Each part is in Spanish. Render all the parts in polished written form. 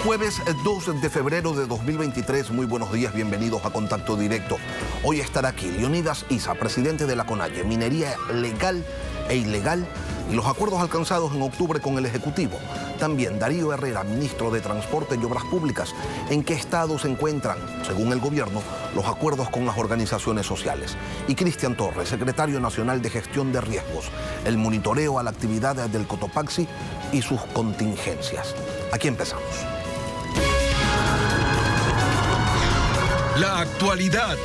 Jueves 2 de febrero de 2023, muy buenos días, bienvenidos a Contacto Directo. Hoy estará aquí Leonidas Issa, presidente de la CONAIE, minería legal e ilegal y los acuerdos alcanzados en octubre con el Ejecutivo. También Darío Herrera, ministro de Transporte y Obras Públicas, en qué estado se encuentran, según el gobierno, los acuerdos con las organizaciones sociales. Y Cristian Torres, secretario nacional de Gestión de Riesgos, el monitoreo a la actividad del Cotopaxi y sus contingencias. Aquí empezamos. La actualidad,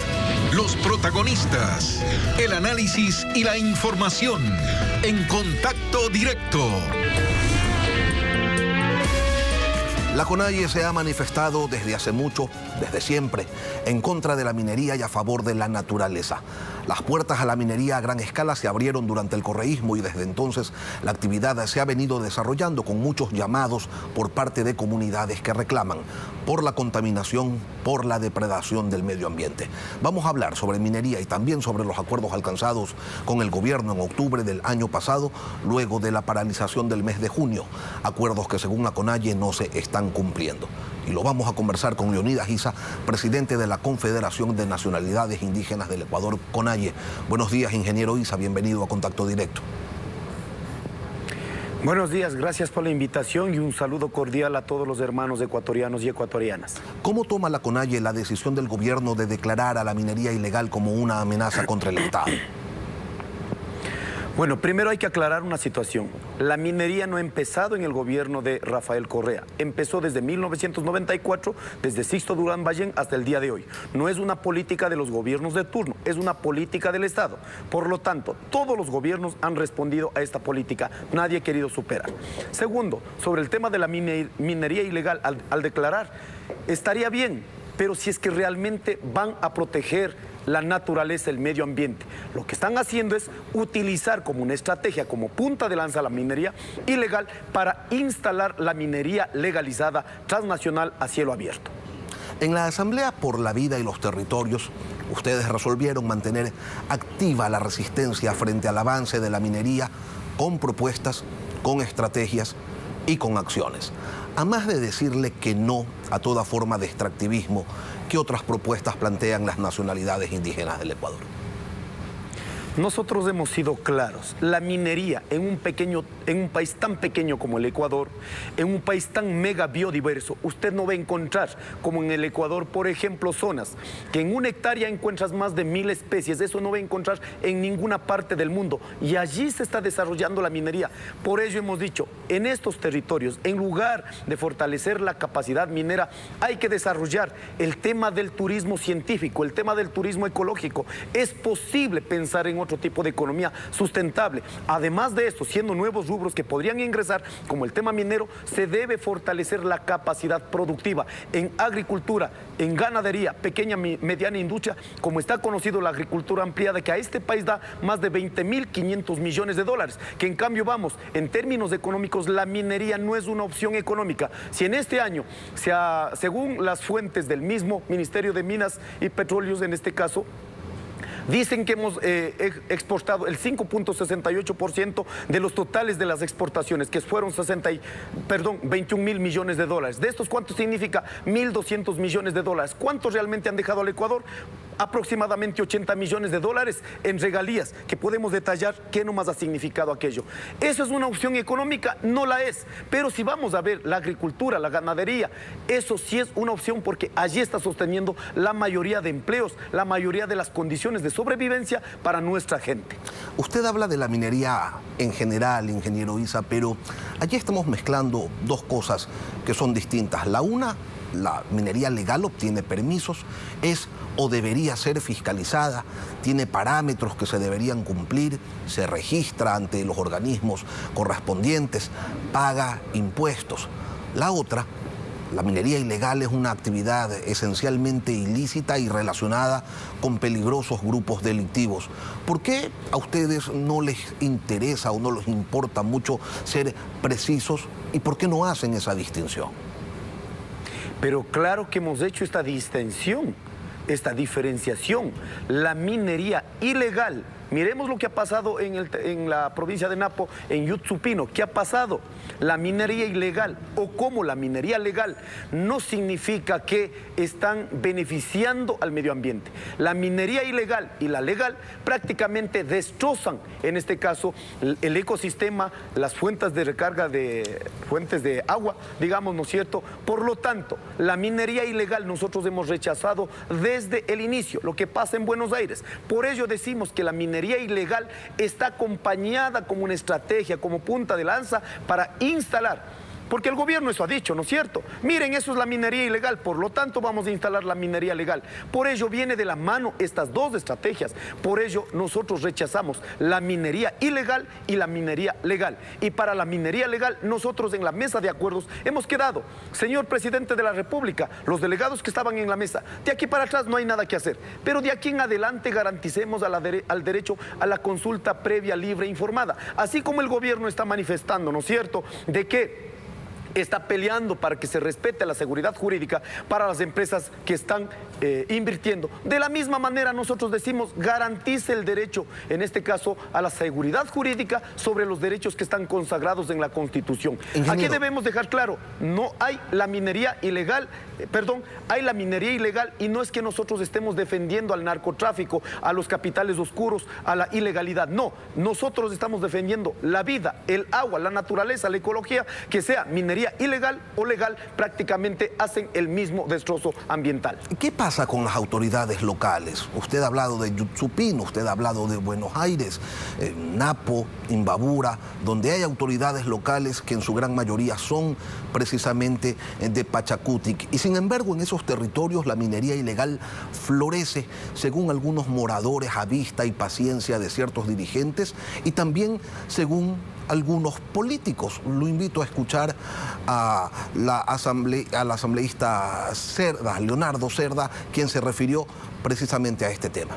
los protagonistas, el análisis y la información en Contacto Directo. La CONAIE se ha manifestado desde hace mucho, desde siempre, en contra de la minería y a favor de la naturaleza. Las puertas a la minería a gran escala se abrieron durante el correísmo y desde entonces la actividad se ha venido desarrollando con muchos llamados por parte de comunidades que reclaman por la contaminación, por la depredación del medio ambiente. Vamos a hablar sobre minería y también sobre los acuerdos alcanzados con el gobierno en octubre del año pasado, luego de la paralización del mes de junio. Acuerdos que según la CONAIE no se están cumpliendo. Y lo vamos a conversar con Leonidas Issa, presidente de la Confederación de Nacionalidades Indígenas del Ecuador, CONAIE. Buenos días, ingeniero Issa, bienvenido a Contacto Directo. Buenos días, gracias por la invitación y un saludo cordial a todos los hermanos ecuatorianos y ecuatorianas. ¿Cómo toma la CONAIE la decisión del gobierno de declarar a la minería ilegal como una amenaza contra el Estado? Bueno, primero hay que aclarar una situación. La minería no ha empezado en el gobierno de Rafael Correa. Empezó desde 1994, desde Sixto Durán Ballén hasta el día de hoy. No es una política de los gobiernos de turno, es una política del Estado. Por lo tanto, todos los gobiernos han respondido a esta política. Nadie ha querido superar. Segundo, sobre el tema de la minería ilegal, al declarar, estaría bien, pero si es que realmente van a proteger la naturaleza, el medio ambiente. Lo que están haciendo es utilizar como una estrategia, como punta de lanza la minería ilegal para instalar la minería legalizada transnacional a cielo abierto. En la Asamblea por la Vida y los Territorios, ustedes resolvieron mantener activa la resistencia frente al avance de la minería con propuestas, con estrategias y con acciones. A más de decirle que no a toda forma de extractivismo, ¿qué otras propuestas plantean las nacionalidades indígenas del Ecuador? Nosotros hemos sido claros. La minería en un país tan pequeño como el Ecuador, en un país tan mega biodiverso, usted no va a encontrar, como en el Ecuador, por ejemplo, zonas que en una hectárea encuentras más de 1000 especies. Eso no va a encontrar en ninguna parte del mundo. Y allí se está desarrollando la minería. Por ello hemos dicho, en estos territorios, en lugar de fortalecer la capacidad minera, hay que desarrollar el tema del turismo científico, el tema del turismo ecológico. Es posible pensar en otro tipo de economía sustentable. Además de esto, siendo nuevos rubros que podrían ingresar, como el tema minero, se debe fortalecer la capacidad productiva en agricultura, en ganadería, pequeña y mediana industria, como está conocido la agricultura ampliada, que a este país da más de 20.500 millones de dólares, que en cambio vamos, en términos económicos, la minería no es una opción económica. Si en este año, según las fuentes del mismo Ministerio de Minas y Petróleos, en este caso, dicen que hemos exportado el 5.68% de los totales de las exportaciones, que fueron 21.000 millones de dólares. De estos, ¿cuánto significa? 1.200 millones de dólares. ¿Cuántos realmente han dejado al Ecuador? Aproximadamente 80 millones de dólares en regalías, que podemos detallar qué nomás ha significado aquello. ¿Eso es una opción económica? No la es. Pero si vamos a ver la agricultura, la ganadería, eso sí es una opción porque allí está sosteniendo la mayoría de empleos, la mayoría de las condiciones de sobrevivencia para nuestra gente. Usted habla de la minería en general, ingeniero Issa, pero allí estamos mezclando dos cosas que son distintas. La una, la minería legal obtiene permisos, es o debería ser fiscalizada, tiene parámetros que se deberían cumplir, se registra ante los organismos correspondientes, paga impuestos. La otra, la minería ilegal, es una actividad esencialmente ilícita y relacionada con peligrosos grupos delictivos. ¿Por qué a ustedes no les interesa o no les importa mucho ser precisos y por qué no hacen esa distinción? Pero claro que hemos hecho esta distinción, esta diferenciación. La minería ilegal Miremos lo que ha pasado en la provincia de Napo, en Yutsupino. ¿Qué ha pasado? La minería ilegal, o como la minería legal, no significa que están beneficiando al medio ambiente. La minería ilegal y la legal prácticamente destrozan, en este caso, el ecosistema, las fuentes de recarga de fuentes de agua, digamos, ¿no es cierto? Por lo tanto, la minería ilegal nosotros hemos rechazado desde el inicio, lo que pasa en Buenos Aires. Por ello decimos que la minería ilegal está acompañada como una estrategia, como punta de lanza para instalar. Porque el gobierno eso ha dicho, ¿no es cierto? Miren, eso es la minería ilegal, por lo tanto vamos a instalar la minería legal. Por ello viene de la mano estas dos estrategias. Por ello nosotros rechazamos la minería ilegal y la minería legal. Y para la minería legal nosotros en la mesa de acuerdos hemos quedado, señor presidente de la República, los delegados que estaban en la mesa, de aquí para atrás no hay nada que hacer. Pero de aquí en adelante garanticemos al derecho a la consulta previa, libre e informada. Así como el gobierno está manifestando, ¿no es cierto?, de que está peleando para que se respete la seguridad jurídica para las empresas que están invirtiendo. De la misma manera nosotros decimos, garantice el derecho, en este caso, a la seguridad jurídica sobre los derechos que están consagrados en la Constitución. Ingeniero. Aquí debemos dejar claro, no hay la minería ilegal, hay la minería ilegal y no es que nosotros estemos defendiendo al narcotráfico, a los capitales oscuros, a la ilegalidad. No, nosotros estamos defendiendo la vida, el agua, la naturaleza, la ecología, que sea minería ilegal o legal, prácticamente hacen el mismo destrozo ambiental. ¿Qué pasa con las autoridades locales? Usted ha hablado de Yutsupino, usted ha hablado de Buenos Aires, Napo, Imbabura, donde hay autoridades locales que en su gran mayoría son precisamente de Pachacutic. Y sin embargo, en esos territorios la minería ilegal florece, según algunos moradores a vista y paciencia de ciertos dirigentes y también según algunos políticos. Lo invito a escuchar al asambleísta Cerda, Leonardo Cerda, quien se refirió precisamente a este tema.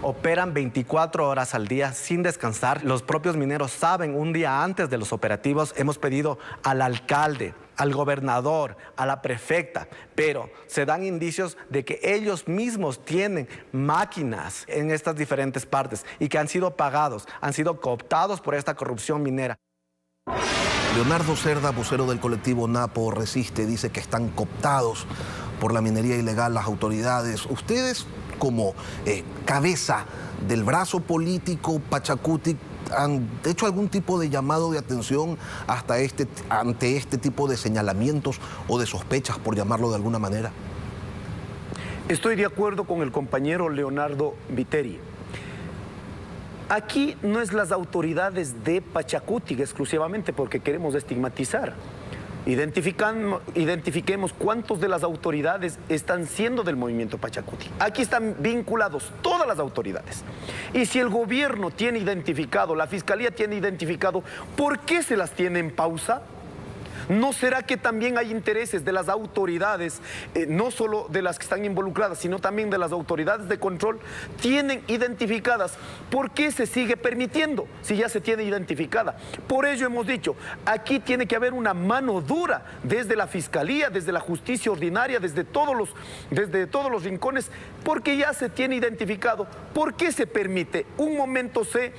Operan 24 horas al día sin descansar. Los propios mineros saben, un día antes de los operativos hemos pedido al alcalde, al gobernador, a la prefecta, pero se dan indicios de que ellos mismos tienen máquinas en estas diferentes partes y que han sido pagados, han sido cooptados por esta corrupción minera. Leonardo Cerda, vocero del colectivo Napo Resiste, dice que están cooptados por la minería ilegal las autoridades. Ustedes, como cabeza del brazo político Pachacutic, ¿han hecho algún tipo de llamado de atención ante este tipo de señalamientos o de sospechas, por llamarlo de alguna manera? Estoy de acuerdo con el compañero Leonardo Viteri. Aquí no es las autoridades de Pachacutic exclusivamente porque queremos estigmatizar. Identifiquemos cuántos de las autoridades están siendo del movimiento Pachacutic. Aquí están vinculados todas las autoridades. Y si el gobierno tiene identificado, la fiscalía tiene identificado, ¿por qué se las tiene en pausa? ¿No será que también hay intereses de las autoridades, no solo de las que están involucradas, sino también de las autoridades de control? Tienen identificadas. ¿Por qué se sigue permitiendo si ya se tiene identificada? Por ello hemos dicho, aquí tiene que haber una mano dura desde la fiscalía, desde la justicia ordinaria, desde todos los rincones, porque ya se tiene identificado. ¿Por qué se permite? Un momento se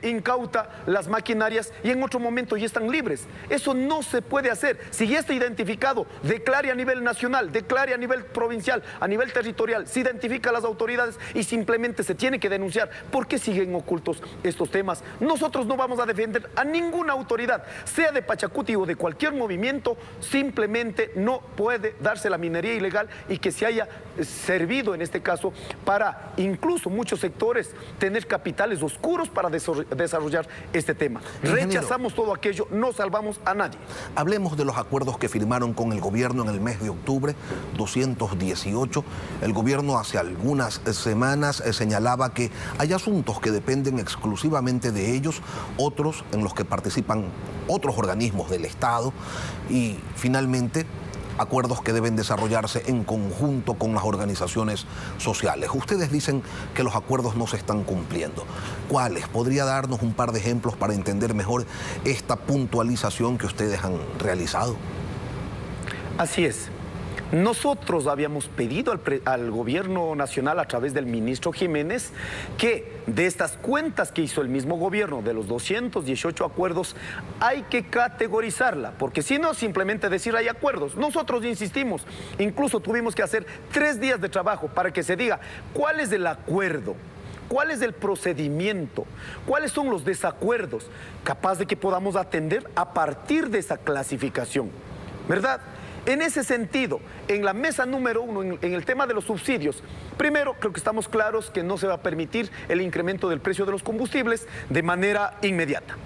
incauta las maquinarias y en otro momento ya están libres. Eso no se puede hacer. Si ya está identificado, declare a nivel nacional, declare a nivel provincial, a nivel territorial, se identifica a las autoridades y simplemente se tiene que denunciar. ¿Por qué siguen ocultos estos temas? Nosotros no vamos a defender a ninguna autoridad, sea de Pachacutic o de cualquier movimiento. Simplemente no puede darse la minería ilegal y que se haya servido en este caso para incluso muchos sectores tener capitales oscuros para desarrollar este tema. Rechazamos todo aquello, no salvamos a nadie. Hablemos de los acuerdos que firmaron con el gobierno en el mes de octubre, 218. El gobierno hace algunas semanas señalaba que hay asuntos que dependen exclusivamente de ellos, otros en los que participan otros organismos del Estado y finalmente acuerdos que deben desarrollarse en conjunto con las organizaciones sociales. Ustedes dicen que los acuerdos no se están cumpliendo. ¿Cuáles? ¿Podría darnos un par de ejemplos para entender mejor esta puntualización que ustedes han realizado? Así es. Nosotros habíamos pedido al gobierno nacional a través del ministro Jiménez que de estas cuentas que hizo el mismo gobierno, de los 218 acuerdos, hay que categorizarla, porque si no, simplemente decir hay acuerdos. Nosotros insistimos, incluso tuvimos que hacer 3 días de trabajo para que se diga cuál es el acuerdo, cuál es el procedimiento, cuáles son los desacuerdos, capaz de que podamos atender a partir de esa clasificación, ¿verdad? En ese sentido, en la mesa número 1, en el tema de los subsidios, primero creo que estamos claros que no se va a permitir el incremento del precio de los combustibles de manera inmediata,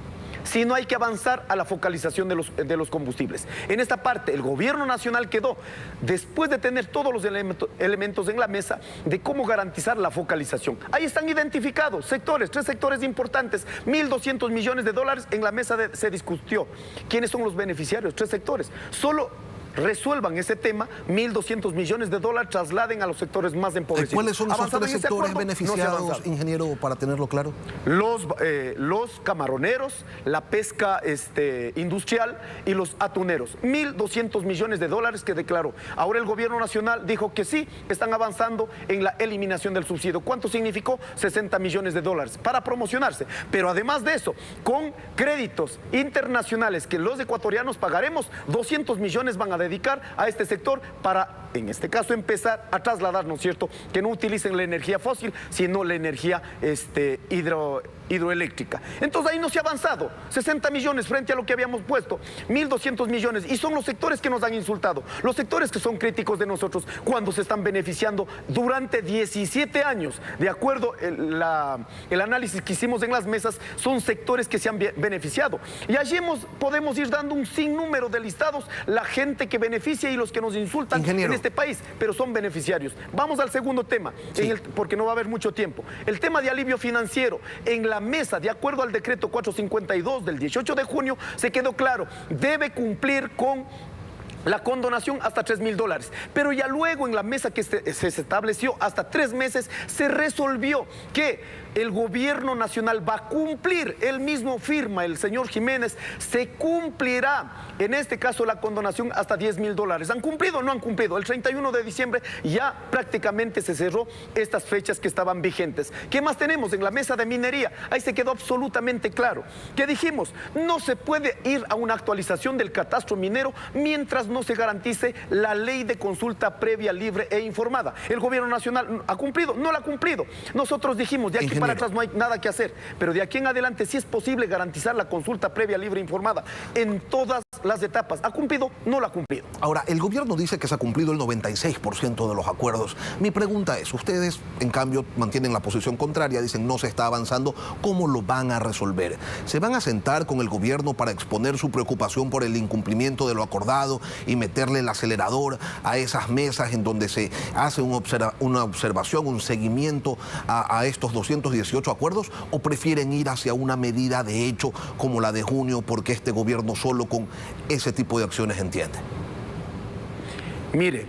sino hay que avanzar a la focalización de los combustibles. En esta parte, el gobierno nacional quedó, después de tener todos los elementos en la mesa, de cómo garantizar la focalización. Ahí están identificados sectores, 3 sectores importantes, 1.200 millones de dólares, en la mesa se discutió. ¿Quiénes son los beneficiarios? 3 sectores. Solo resuelvan ese tema, 1.200 millones de dólares trasladen a los sectores más empobrecidos. ¿Cuáles son esos 3 sectores beneficiados, ingeniero, para tenerlo claro? Los camaroneros, la pesca industrial y los atuneros. 1.200 millones de dólares que declaró. Ahora el gobierno nacional dijo que sí, están avanzando en la eliminación del subsidio. ¿Cuánto significó? 60 millones de dólares para promocionarse. Pero además de eso, con créditos internacionales que los ecuatorianos pagaremos, 200 millones van a dedicar a este sector para, en este caso, empezar a trasladar, ¿no es cierto?, que no utilicen la energía fósil, sino la energía hidroeléctrica. Entonces ahí no se ha avanzado, 60 millones frente a lo que habíamos puesto, 1.200 millones, y son los sectores que nos han insultado, los sectores que son críticos de nosotros, cuando se están beneficiando durante 17 años, de acuerdo el análisis que hicimos en las mesas, son sectores que se han beneficiado, y allí podemos ir dando un sinnúmero de listados, la gente que beneficia y los que nos insultan, ingeniero, en este país, pero son beneficiarios. Vamos al segundo tema, sí, porque no va a haber mucho tiempo. El tema de alivio financiero, en la mesa, de acuerdo al decreto 452 del 18 de junio, se quedó claro, debe cumplir con la condonación hasta $3.000, pero ya luego en la mesa que se estableció hasta 3 meses, se resolvió que el gobierno nacional va a cumplir, él mismo firma, el señor Jiménez, se cumplirá, en este caso la condonación hasta $10.000. ¿Han cumplido o no han cumplido? El 31 de diciembre ya prácticamente se cerró estas fechas que estaban vigentes. ¿Qué más tenemos? En la mesa de minería, ahí se quedó absolutamente claro, que dijimos, no se puede ir a una actualización del catastro minero mientras no se garantice la ley de consulta previa, libre e informada. El gobierno nacional ha cumplido, no la ha cumplido. Nosotros dijimos, de aquí para atrás no hay nada que hacer, pero de aquí en adelante sí es posible garantizar la consulta previa, libre e informada en todas las etapas. ¿Ha cumplido? No la ha cumplido. Ahora, el gobierno dice que se ha cumplido el 96% de los acuerdos. Mi pregunta es, ustedes en cambio mantienen la posición contraria, dicen no se está avanzando, ¿cómo lo van a resolver? ¿Se van a sentar con el gobierno para exponer su preocupación por el incumplimiento de lo acordado y meterle el acelerador a esas mesas en donde se hace una observación, un seguimiento a estos 218 acuerdos, o prefieren ir hacia una medida de hecho como la de junio, porque este gobierno solo con ese tipo de acciones entiende? Mire,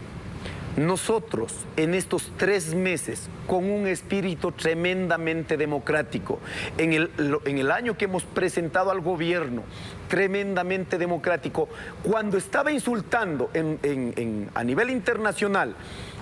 nosotros en estos 3 meses, con un espíritu tremendamente democrático, en el año que hemos presentado al gobierno, tremendamente democrático, cuando estaba insultando a nivel internacional,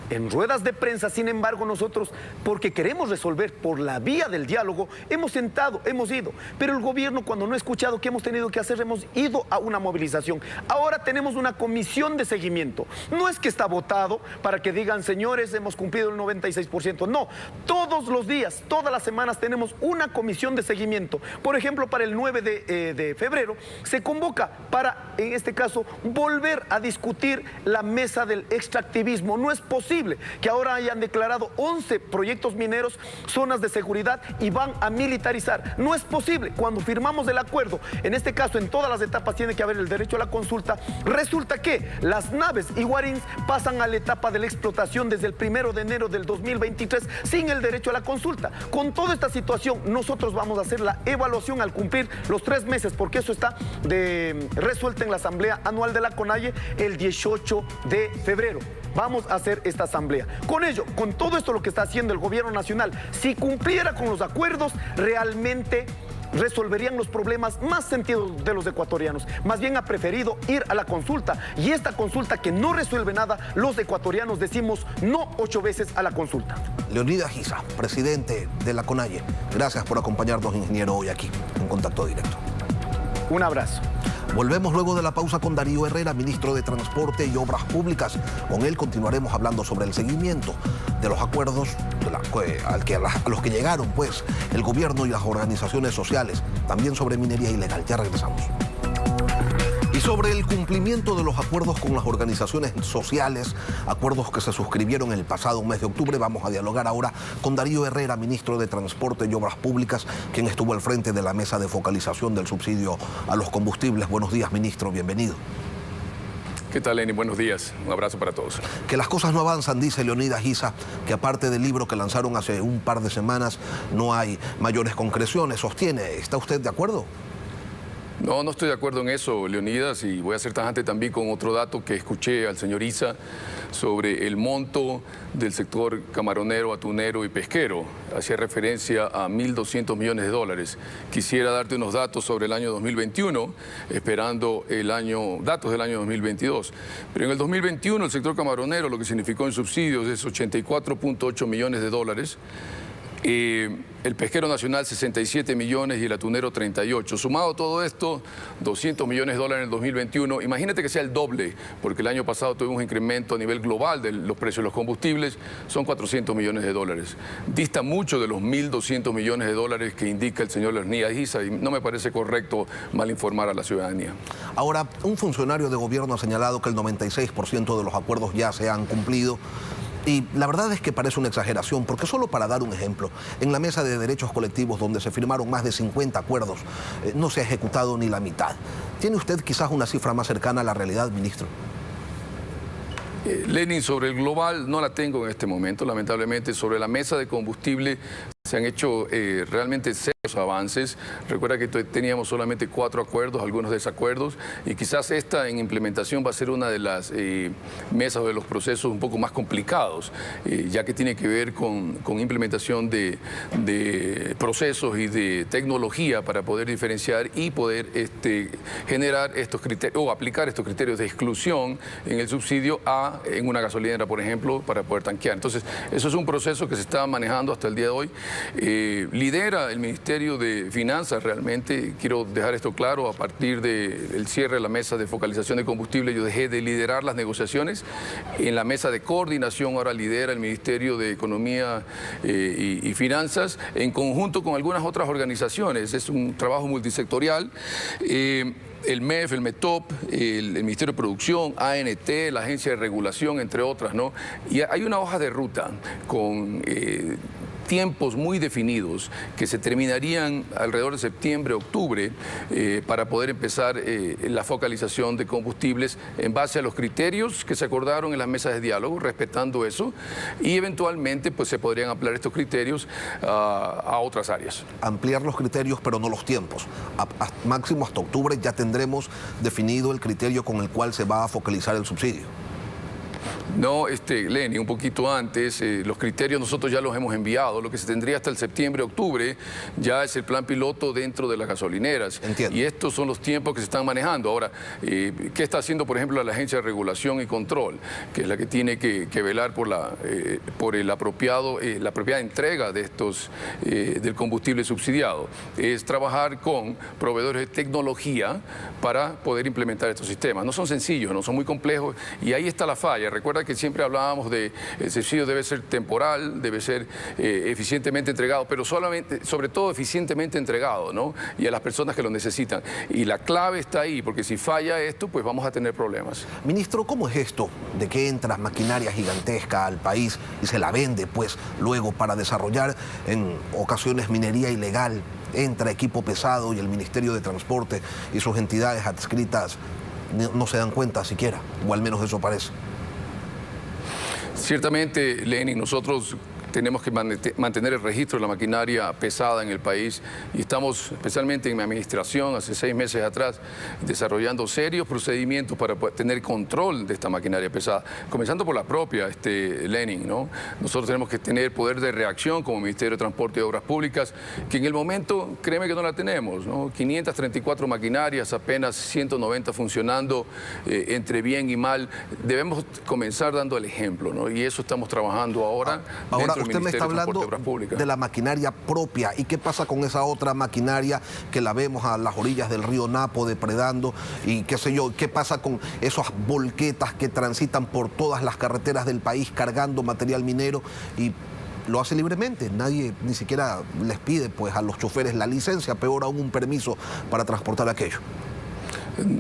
en ruedas de prensa, sin embargo, nosotros, porque queremos resolver por la vía del diálogo, hemos sentado, hemos ido, pero el gobierno, cuando no ha escuchado qué hemos tenido que hacer, hemos ido a una movilización. Ahora tenemos una comisión de seguimiento. No es que está votado para que digan, señores, hemos cumplido el 96%. No, todos los días, todas las semanas tenemos una comisión de seguimiento. Por ejemplo, para el 9 de febrero se convoca para, en este caso, volver a discutir la mesa del extractivismo. No es posible que ahora hayan declarado 11 proyectos mineros zonas de seguridad y van a militarizar. No es posible. Cuando firmamos el acuerdo, en este caso en todas las etapas tiene que haber el derecho a la consulta, resulta que las naves Iguarins pasan a la etapa de la explotación desde el 1 de enero del 2023 sin el derecho a la consulta. Con toda esta situación, nosotros vamos a hacer la evaluación al cumplir los 3 meses, porque eso está resuelto en la Asamblea Anual de la CONAIE el 18 de febrero. Vamos a hacer esta asamblea. Con ello, con todo esto lo que está haciendo el gobierno nacional, si cumpliera con los acuerdos, realmente resolverían los problemas más sentidos de los ecuatorianos. Más bien ha preferido ir a la consulta, y esta consulta que no resuelve nada, los ecuatorianos decimos no 8 veces a la consulta. Leonidas Giza, presidente de la CONAIE, gracias por acompañarnos, ingeniero, hoy aquí en Contacto Directo. Un abrazo. Volvemos luego de la pausa con Darío Herrera, ministro de Transporte y Obras Públicas. Con él continuaremos hablando sobre el seguimiento de los acuerdos a los que llegaron pues el gobierno y las organizaciones sociales, también sobre minería ilegal. Ya regresamos. Y sobre el cumplimiento de los acuerdos con las organizaciones sociales, acuerdos que se suscribieron el pasado mes de octubre, vamos a dialogar ahora con Darío Herrera, ministro de Transporte y Obras Públicas, quien estuvo al frente de la mesa de focalización del subsidio a los combustibles. Buenos días, ministro, bienvenido. ¿Qué tal, Lenny? Buenos días. Un abrazo para todos. Que las cosas no avanzan, dice Leonidas Giza, que aparte del libro que lanzaron hace un par de semanas, no hay mayores concreciones. ¿Sostiene? ¿Está usted de acuerdo? No, no estoy de acuerdo en eso, Leonidas, y voy a ser tajante también con otro dato que escuché al señor Giza sobre el monto del sector camaronero, atunero y pesquero. Hacía referencia a 1.200 millones de dólares. Quisiera darte unos datos sobre el año 2021, esperando datos del año 2022. Pero en el 2021 el sector camaronero, lo que significó en subsidios, es 84.8 millones de dólares. El pesquero nacional 67 millones y el atunero 38. Sumado todo esto, 200 millones de dólares en el 2021. Imagínate que sea el doble, porque el año pasado tuvimos un incremento a nivel global de los precios de los combustibles, son 400 millones de dólares. Dista mucho de los 1.200 millones de dólares que indica el señor Leonidas Giza, y no me parece correcto mal informar a la ciudadanía. Ahora, un funcionario de gobierno ha señalado que el 96% de los acuerdos ya se han cumplido. Y la verdad es que parece una exageración, porque solo para dar un ejemplo, en la mesa de derechos colectivos donde se firmaron más de 50 acuerdos, no se ha ejecutado ni la mitad. ¿Tiene usted quizás una cifra más cercana a la realidad, ministro? Lenin, sobre el global no la tengo en este momento, lamentablemente. Sobre la mesa de combustible se han hecho realmente serios avances. Recuerda que teníamos solamente 4 acuerdos, algunos desacuerdos, y quizás esta en implementación va a ser una de las mesas o de los procesos un poco más complicados, ya que tiene que ver con implementación de procesos y de tecnología para poder diferenciar y poder generar estos criterios o aplicar estos criterios de exclusión en el subsidio en una gasolinera, por ejemplo, para poder tanquear. Entonces, eso es un proceso que se está manejando hasta el día de hoy. Lidera el Ministerio de Finanzas realmente. Quiero dejar esto claro: a partir del cierre de la mesa de focalización de combustible, yo dejé de liderar las negociaciones. En la mesa de coordinación ahora lidera el Ministerio de Economía y Finanzas, en conjunto con algunas otras organizaciones. Es un trabajo multisectorial. El MEF, el METOP, el Ministerio de Producción, ANT, la Agencia de Regulación, entre otras, ¿no? Y hay una hoja de ruta con tiempos muy definidos que se terminarían alrededor de septiembre, octubre, para poder empezar la focalización de combustibles en base a los criterios que se acordaron en las mesas de diálogo, respetando eso, y eventualmente pues se podrían ampliar estos criterios a otras áreas. Ampliar los criterios, pero no los tiempos. Máximo hasta octubre ya tendremos definido el criterio con el cual se va a focalizar el subsidio. No, Lenny, un poquito antes, los criterios nosotros ya los hemos enviado. Lo que se tendría hasta el septiembre, octubre, ya es el plan piloto dentro de las gasolineras. Entiendo. Y estos son los tiempos que se están manejando. Ahora, ¿qué está haciendo, por ejemplo, la Agencia de Regulación y Control, que es la que tiene que velar por la apropiada entrega de del combustible subsidiado? Es trabajar con proveedores de tecnología para poder implementar estos sistemas. No son sencillos, no son muy complejos, y ahí está la falla. Recuerda que siempre hablábamos de el subsidio debe ser temporal, debe ser eficientemente entregado, pero sobre todo eficientemente entregado, ¿no? Y a las personas que lo necesitan. Y la clave está ahí, porque si falla esto, pues vamos a tener problemas. Ministro, ¿cómo es esto de que entra maquinaria gigantesca al país y se la vende, pues, luego para desarrollar en ocasiones minería ilegal? Entra equipo pesado y el Ministerio de Transporte y sus entidades adscritas no se dan cuenta siquiera, o al menos eso parece. Ciertamente, Lenin, nosotros tenemos que mantener el registro de la maquinaria pesada en el país y estamos, especialmente en mi administración, hace 6 meses atrás, desarrollando serios procedimientos para tener control de esta maquinaria pesada, comenzando por la propia, Lenin, ¿no? Nosotros tenemos que tener poder de reacción como Ministerio de Transporte y Obras Públicas, que en el momento, créeme que no la tenemos, ¿no? 534 maquinarias, apenas 190 funcionando entre bien y mal. Debemos comenzar dando el ejemplo, ¿no? Y eso estamos trabajando ahora. Ahora usted me está hablando de la maquinaria propia. ¿Y qué pasa con esa otra maquinaria que la vemos a las orillas del río Napo depredando? Y qué sé yo, ¿qué pasa con esas volquetas que transitan por todas las carreteras del país cargando material minero y lo hace libremente? Nadie ni siquiera les pide pues a los choferes la licencia, peor aún un permiso para transportar aquello.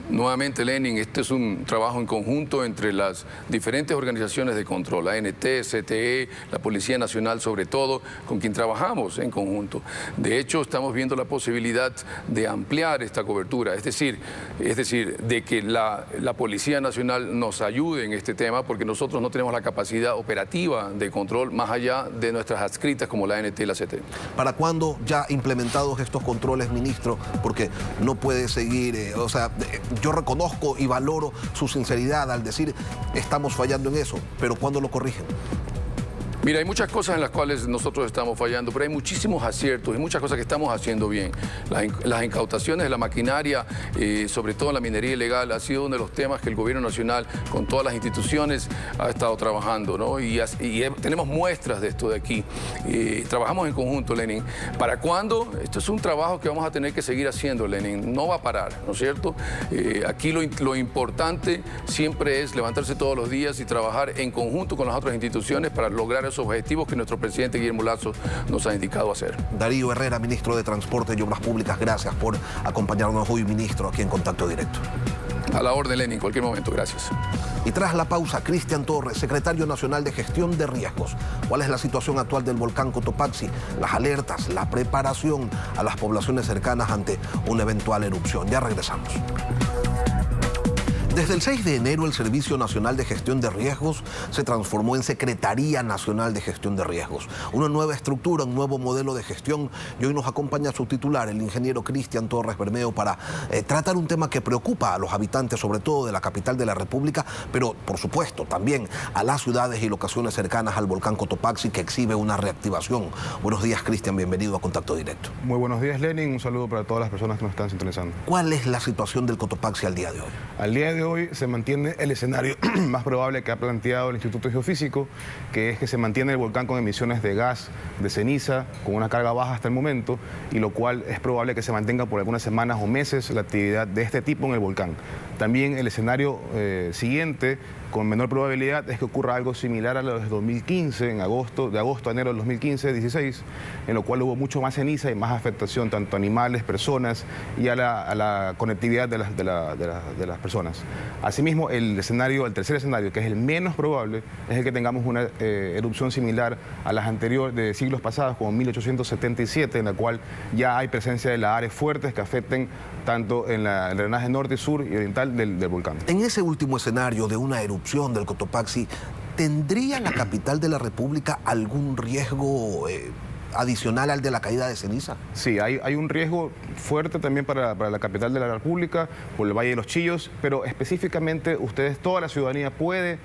Nuevamente, Lenin, este es un trabajo en conjunto entre las diferentes organizaciones de control, ANT, CTE, la Policía Nacional sobre todo, con quien trabajamos en conjunto. De hecho, estamos viendo la posibilidad de ampliar esta cobertura, es decir, de que la Policía Nacional nos ayude en este tema, porque nosotros no tenemos la capacidad operativa de control más allá de nuestras adscritas como la ANT y la CTE. ¿Para cuándo ya implementados estos controles, ministro? Porque no puede seguir, yo reconozco y valoro su sinceridad al decir estamos fallando en eso, pero ¿cuándo lo corrigen? Mira, hay muchas cosas en las cuales nosotros estamos fallando, pero hay muchísimos aciertos y muchas cosas que estamos haciendo bien. Las incautaciones de la maquinaria, sobre todo en la minería ilegal, ha sido uno de los temas que el Gobierno Nacional, con todas las instituciones, ha estado trabajando, ¿no? Y tenemos muestras de esto de aquí. Trabajamos en conjunto, Lenin. ¿Para cuándo? Esto es un trabajo que vamos a tener que seguir haciendo, Lenin. No va a parar, ¿no es cierto? Aquí lo importante siempre es levantarse todos los días y trabajar en conjunto con las otras instituciones para lograr esos objetivos que nuestro presidente Guillermo Lasso nos ha indicado hacer. Darío Herrera, ministro de Transporte y Obras Públicas, gracias por acompañarnos hoy, ministro, aquí en Contacto Directo. A la orden, Lenin, en cualquier momento, gracias. Y tras la pausa, Cristian Torres, secretario nacional de Gestión de Riesgos. ¿Cuál es la situación actual del volcán Cotopaxi? Las alertas, la preparación a las poblaciones cercanas ante una eventual erupción. Ya regresamos. Desde el 6 de enero, el Servicio Nacional de Gestión de Riesgos se transformó en Secretaría Nacional de Gestión de Riesgos. Una nueva estructura, un nuevo modelo de gestión. Y hoy nos acompaña su titular, el ingeniero Cristian Torres Bermeo, para tratar un tema que preocupa a los habitantes, sobre todo de la capital de la República, pero por supuesto también a las ciudades y locaciones cercanas al volcán Cotopaxi, que exhibe una reactivación. Buenos días, Cristian, bienvenido a Contacto Directo. Muy buenos días, Lenin. Un saludo para todas las personas que nos están sintonizando. ¿Cuál es la situación del Cotopaxi al día de hoy? Al día de hoy se mantiene el escenario más probable que ha planteado el Instituto Geofísico, que es que se mantiene el volcán con emisiones de gas, de ceniza, con una carga baja hasta el momento, y lo cual es probable que se mantenga por algunas semanas o meses la actividad de este tipo en el volcán. También el escenario siguiente, con menor probabilidad, es que ocurra algo similar a lo de 2015, de agosto a enero del 2015-16, en lo cual hubo mucho más ceniza y más afectación tanto a animales, personas y a la conectividad de las personas. Asimismo, el tercer escenario, que es el menos probable, es el que tengamos una erupción similar a las anteriores de siglos pasados, como 1877, en la cual ya hay presencia de lahares fuertes que afecten tanto en el drenaje norte, sur y oriental del volcán. En ese último escenario de una erupción del Cotopaxi, ¿tendría la capital de la República algún riesgo adicional al de la caída de ceniza? Sí, hay un riesgo fuerte también para la capital de la República, por el Valle de los Chillos, pero específicamente toda la ciudadanía puede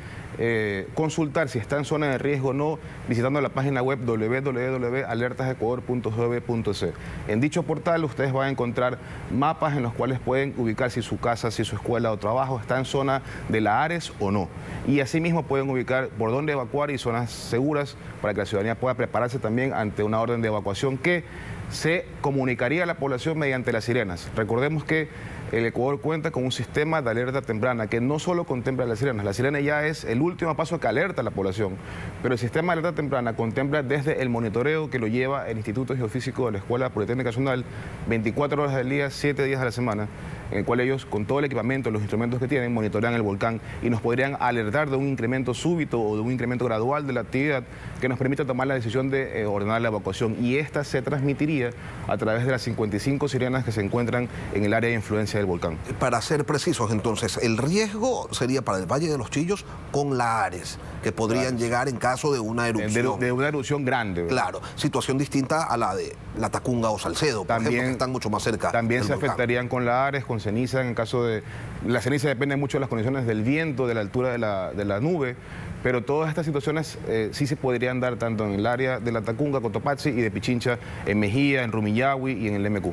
consultar si está en zona de riesgo o no, visitando la página web www.alertasecuador.gov.es. En dicho portal ustedes van a encontrar mapas en los cuales pueden ubicar si su casa, si su escuela o trabajo está en zona de lahares o no. Y asimismo pueden ubicar por dónde evacuar y zonas seguras para que la ciudadanía pueda prepararse también ante una orden de evacuación que se comunicaría a la población mediante las sirenas. Recordemos que el Ecuador cuenta con un sistema de alerta temprana que no solo contempla las sirenas. La sirena ya es el último paso que alerta a la población, pero el sistema de alerta temprana contempla desde el monitoreo que lo lleva el Instituto Geofísico de la Escuela Politécnica Nacional 24 horas del día, 7 días a la semana, en el cual ellos, con todo el equipamiento, los instrumentos que tienen, monitorean el volcán y nos podrían alertar de un incremento súbito o de un incremento gradual de la actividad que nos permita tomar la decisión de ordenar la evacuación. Y esta se transmitiría a través de las 55 sirenas que se encuentran en el área de influencia del volcán. Para ser precisos, entonces, el riesgo sería para el Valle de los Chillos con lahares. que podrían llegar en caso de una erupción. De una erupción grande, ¿verdad? Claro, situación distinta a la de la Tacunga o Salcedo, por ejemplo, que están mucho más cerca. También del se volcán. afectarían con la Ares, con ceniza, en el caso de... La ceniza depende mucho de las condiciones del viento, de la altura de la nube, pero todas estas situaciones sí se podrían dar tanto en el área de la Tacunga, Cotopaxi y de Pichincha, en Mejía, en Rumiñahui y en el MQ.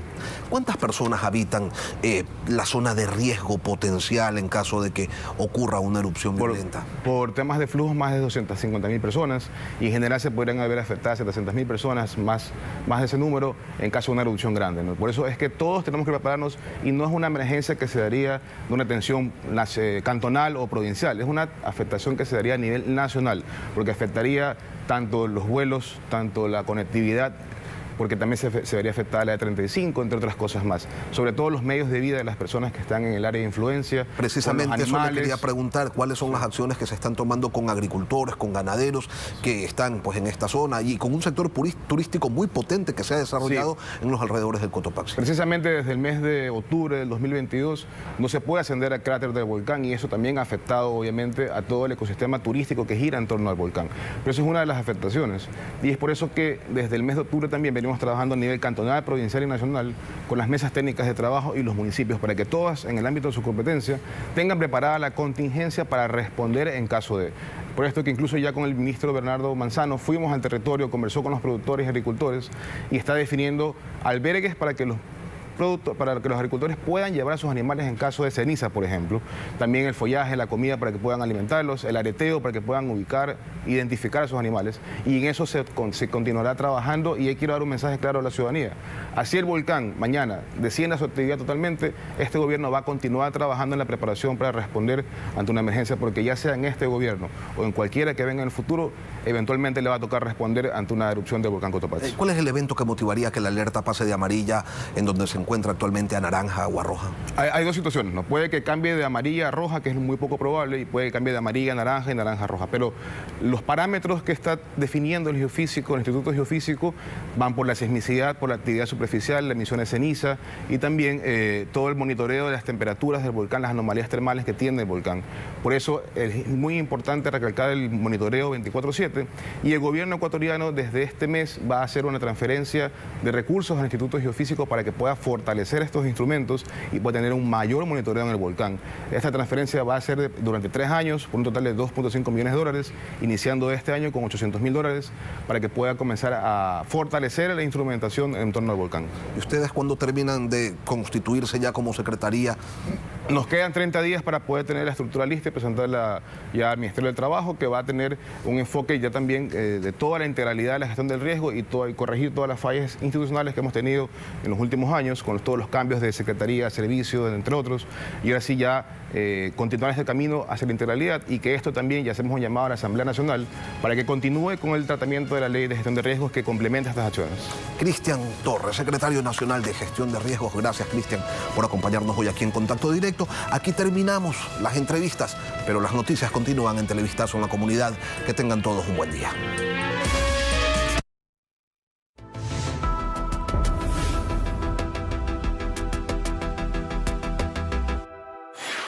¿Cuántas personas habitan la zona de riesgo potencial en caso de que ocurra una erupción violenta? Por temas de flujos, más de 250.000 personas, y en general se podrían haber afectadas 700.000 personas, más de ese número, en caso de una erupción grande, ¿no? Por eso es que todos tenemos que prepararnos, y no es una emergencia que se daría de una atención cantonal o provincial, es una afectación que se daría a nivel nacional, porque afectaría tanto los vuelos, tanto la conectividad, porque también se vería afectada la E35, entre otras cosas más. Sobre todo los medios de vida de las personas que están en el área de influencia. Precisamente eso le quería preguntar, ¿cuáles son las acciones que se están tomando con agricultores, con ganaderos que están pues en esta zona y con un sector turístico muy potente que se ha desarrollado en los alrededores del Cotopaxi? Precisamente desde el mes de octubre del 2022 no se puede ascender al cráter del volcán, y eso también ha afectado obviamente a todo el ecosistema turístico que gira en torno al volcán. Pero eso es una de las afectaciones, y es por eso que desde el mes de octubre también venimos trabajando a nivel cantonal, provincial y nacional con las mesas técnicas de trabajo y los municipios para que todas, en el ámbito de su competencia, tengan preparada la contingencia para responder en caso de... Por esto que incluso ya con el ministro Bernardo Manzano fuimos al territorio, conversó con los productores y agricultores y está definiendo albergues para que los agricultores puedan llevar a sus animales en caso de ceniza, por ejemplo. También el follaje, la comida para que puedan alimentarlos, el areteo para que puedan ubicar, identificar a sus animales. Y en eso se continuará trabajando, y ahí quiero dar un mensaje claro a la ciudadanía. Así el volcán mañana descienda su actividad totalmente, este gobierno va a continuar trabajando en la preparación para responder ante una emergencia, porque ya sea en este gobierno o en cualquiera que venga en el futuro, eventualmente le va a tocar responder ante una erupción del volcán Cotopaxi. ¿Cuál es el evento que motivaría que la alerta pase de amarilla en donde se encuentra actualmente a naranja o a roja? Hay dos situaciones, ¿no? Puede que cambie de amarilla a roja, que es muy poco probable, y puede que cambie de amarilla a naranja y naranja a roja. Pero los parámetros que está definiendo el geofísico, el Instituto Geofísico, van por la sismicidad, por la actividad superficial, la emisión de ceniza y también todo el monitoreo de las temperaturas del volcán, las anomalías termales que tiene el volcán. Por eso es muy importante recalcar el monitoreo 24/7, y el gobierno ecuatoriano desde este mes va a hacer una transferencia de recursos al Instituto Geofísico para que pueda fortalecer estos instrumentos y pueda tener un mayor monitoreo en el volcán. Esta transferencia va a ser durante 3 años por un total de $2.5 millones, iniciando este año con $800.000 para que pueda comenzar a fortalecer la instrumentación en torno al volcán. ¿Y ustedes cuándo terminan de constituirse ya como secretaría? Nos quedan 30 días para poder tener la estructura lista y presentarla ya al Ministerio del Trabajo, que va a tener un enfoque ya también de toda la integralidad de la gestión del riesgo y corregir todas las fallas institucionales que hemos tenido en los últimos años, con todos los cambios de secretaría, servicio, entre otros, y ahora sí ya continuar este camino hacia la integralidad, y que esto también ya hacemos un llamado a la Asamblea Nacional para que continúe con el tratamiento de la Ley de Gestión de Riesgos que complementa estas acciones. Cristian Torres, secretario nacional de Gestión de Riesgos. Gracias, Cristian, por acompañarnos hoy aquí en Contacto Directo. Aquí terminamos las entrevistas, pero las noticias continúan en Televistazo en la Comunidad. Que tengan todos un buen día.